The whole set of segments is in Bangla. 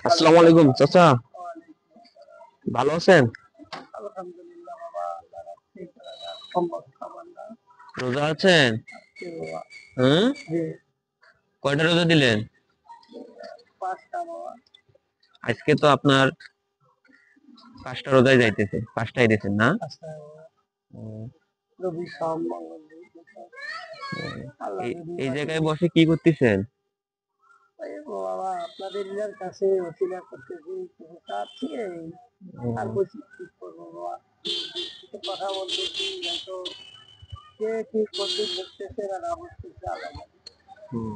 আসসালামু আলাইকুম চাচা, ভালো আছেন? রোজা আছেন? হ্যাঁ, কয়টা রোজা দিলেন? আজকে তো আপনার 5টা রোজায় যাইতেছে, 5টাই দিয়েছেন না? উম, এই জায়গায় বসে কি করতেছেন? হুম,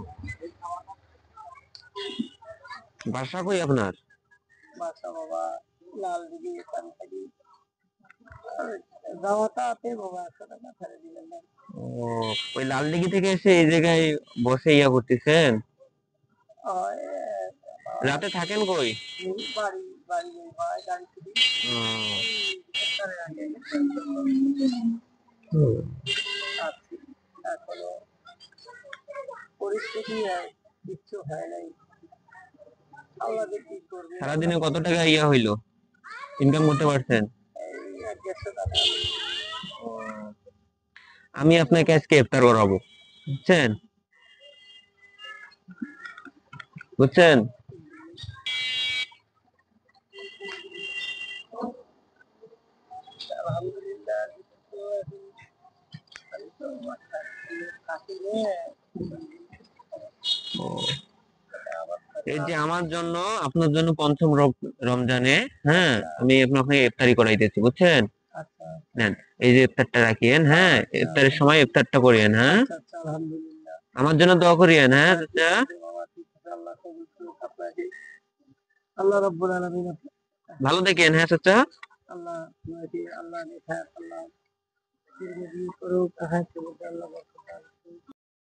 বাসা কই আপনার? ও, ওই লালদিঘি থেকে এসে এই জায়গায় বসে ইয়া করতেছেন? রাতে থাকেন কই? হুম। সারাদিনে কত টাকা ইয়া হইলো, ইনকাম করতে পারছেন? আমি আপনাকে আজকে ইফতার করাবো, বুঝছেন? বুঝছেন? ও, এই যে আমার জন্য, আপনার জন্য পঞ্চম রমজানে, হ্যাঁ, আমি আপনাকে ইফতারি করাইতেছি, বুঝছেন? নেন, এই যে ইফতারটা রাখিয়েন, হ্যাঁ, ইফতারের সময় ইফতারটা করিয়েন, হ্যাঁ, আমার জন্য দোয়া করিয়েন, হ্যাঁ চাচা। ভালো দেখেন, হ্যাঁ চাচা।